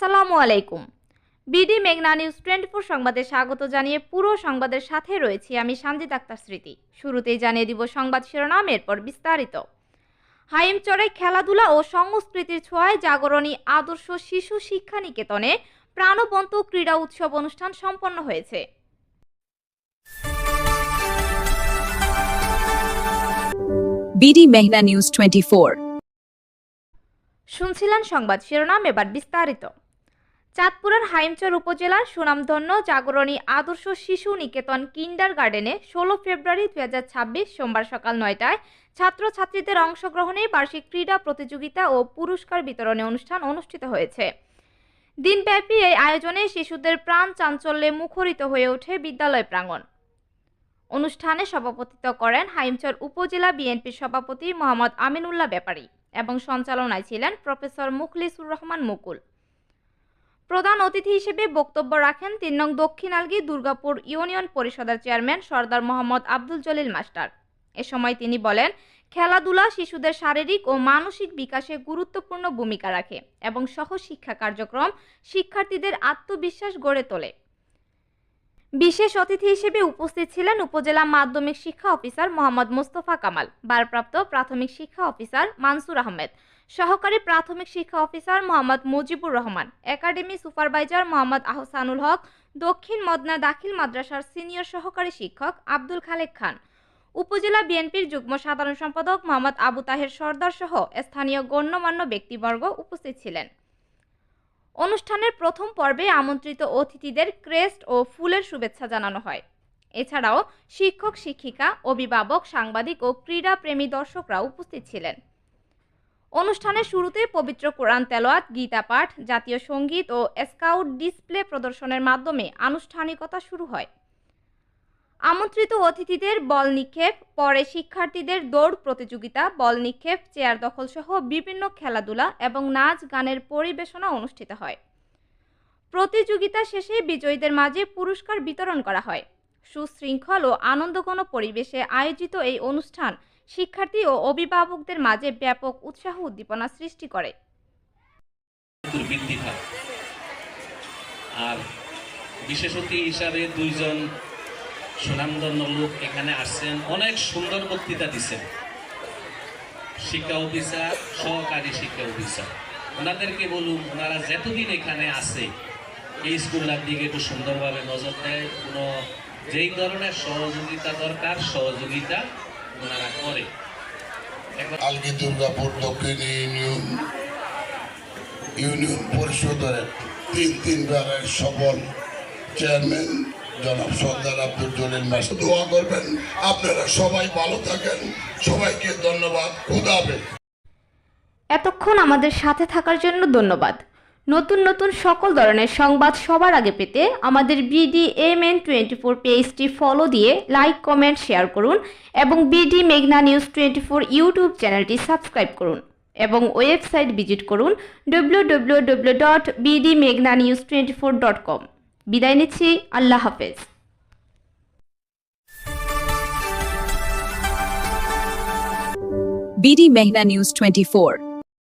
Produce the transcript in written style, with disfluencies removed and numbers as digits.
আসসালামু আলাইকুম। বিডি মেঘনা নিউজ 24 সংবাদে স্বাগত জানিয়ে পুরো সংবাদের সাথে রয়েছি আমি সানজিদ আক্তার স্মৃতি। শুরুতেই জানিয়ে দিব সংবাদ শিরোনাম, এরপর বিস্তারিত। হাইমচরে খেলাধুলা ও সংস্কৃতির ছোঁয়ায় জাগরণী আদর্শ শিশু শিক্ষা নিকেতনে প্রাণবন্ত ক্রীড়া উৎসব অনুষ্ঠান সম্পন্ন হয়েছে। বিডি মেঘনা নিউজ 24। শুনছিলেন সংবাদ শিরোনাম, এবার বিস্তারিত। চাঁদপুরের হাইমচর উপজেলার সুনামধন্য জাগরণী আদর্শ শিশু নিকেতন কিন্ডার গার্ডেনে 16 ফেব্রুয়ারি 2026 সোমবার সকাল 9টায় ছাত্রছাত্রীদের অংশগ্রহণে বার্ষিক ক্রীড়া প্রতিযোগিতা ও পুরস্কার বিতরণী অনুষ্ঠান অনুষ্ঠিত হয়েছে। দিনব্যাপী এই আয়োজনে শিশুদের প্রাণ চাঞ্চল্যে মুখরিত হয়ে ওঠে বিদ্যালয় প্রাঙ্গণ। অনুষ্ঠানে সভাপতিত্ব করেন হাইমচর উপজেলা বিএনপির সভাপতি মোহাম্মদ আমিনুল্লাহ ব্যাপারী এবং সঞ্চালনায় ছিলেন প্রফেসর মুখলিসুর রহমান মুকুল। প্রধান অতিথি হিসেবে বক্তব্য রাখেন 3 নং দক্ষিণ আলগী দুর্গাপুর ইউনিয়ন পরিষদের চেয়ারম্যান সরদার মোহাম্মদ আব্দুল জলিল মাস্টার। এ সময় তিনি বলেন, খেলাধুলা শিশুদের শারীরিক ও মানসিক বিকাশে গুরুত্বপূর্ণ ভূমিকা রাখে এবং সহশিক্ষা কার্যক্রম শিক্ষার্থীদের আত্মবিশ্বাস গড়ে তোলে। বিশেষ অতিথি হিসেবে উপস্থিত ছিলেন উপজেলা মাধ্যমিক শিক্ষা অফিসার মোহাম্মদ মোস্তফা কামাল, ভারপ্রাপ্ত প্রাথমিক শিক্ষা অফিসার মানসুর আহমেদ, সহকারী প্রাথমিক শিক্ষা officer Mohammad Mujibur Rahman, academy supervisor Mohammad Ahsanul Haque, দক্ষিণ মদনা দাখিল মাদ্রাসার সিনিয়র সহকারী শিক্ষক আব্দুল খালেক খান, উপজেলা বিএনপির যুগ্ম সাধারণ সম্পাদক মোহাম্মদ আবু তাহের সর্দার সহ স্থানীয় গণ্যমান্য ব্যক্তিবর্গ উপস্থিত ছিলেন। অনুষ্ঠানের প্রথম পর্বে আমন্ত্রিত অতিথিদের ক্রেস্ট ও ফুলের শুভেচ্ছা জানানো হয়। এছাড়াও শিক্ষক শিক্ষিকা, অভিভাবক, সাংবাদিক ও ক্রীড়া প্রেমী দর্শকরা উপস্থিত ছিলেন। অনুষ্ঠানের শুরুতে পবিত্র কোরআন তেলাওয়াত, গীতা পাঠ, জাতীয় সঙ্গীত ও স্কাউট ডিসপ্লে প্রদর্শনের মাধ্যমে আনুষ্ঠানিকতা শুরু হয়। আমন্ত্রিত অতিথিদের বল নিক্ষেপ, পরে শিক্ষার্থীদের দৌড় প্রতিযোগিতা, বল নিক্ষেপ, চেয়ার দখল সহ বিভিন্ন খেলাধুলা এবং নাচ গানের পরিবেশনা অনুষ্ঠিত হয়। প্রতিযোগিতা শেষে বিজয়ীদের মাঝে পুরস্কার বিতরণ করা হয়। সুশৃঙ্খল ও আনন্দঘন পরিবেশে আয়োজিত এই অনুষ্ঠান শিক্ষার্থী ও অভিভাবকদের মাঝে ব্যাপক উৎসাহ উদ্দীপনা সৃষ্টি করে। আর বিশেষ অতিথি হিসাবে 2 জন সুনামধন্য লোক এখানে আসছেন, অনেক সুন্দর বক্তৃতা দিচ্ছেন। শিক্ষা অফিসার, সহকারী শিক্ষা অফিসার, ওনাদেরকে বলুন ওনারা যতদিন এখানে আছে এই স্কুলটার দিকে একটু সুন্দরভাবে নজর দেয়, কোনো যেই ধরনের সহযোগিতা দরকার সহযোগিতা ওনারা করে। আলগী দুর্গাপুর দক্ষিণ ইউনিয়ন পরিষদের 3 বারের সফল চেয়ারম্যান জনাব সর্দার আব্দুল জলিল মাস্টার। দোয়া করবেন আপনারা সবাই ভালো থাকেন। সবাইকে ধন্যবাদ। খোদা হাফেজ। এতক্ষণ আমাদের সাথে থাকার জন্য ধন্যবাদ। নতুন নতুন সকল ধরনের সংবাদ সবার আগে পেতে আমাদের BDMN24 পেজটি ফলো দিয়ে লাইক, কমেন্ট, শেয়ার করুন এবং বিডি মেঘনা নিউজ 24 ইউটিউব চ্যানেলটি সাবস্ক্রাইব করুন এবং ওয়েবসাইট ভিজিট করুন www.bdmeghnanews24.com। বিদায় নিচ্ছি, আল্লাহ হাফেজ। বিডি মেঘনা নিউজ 24।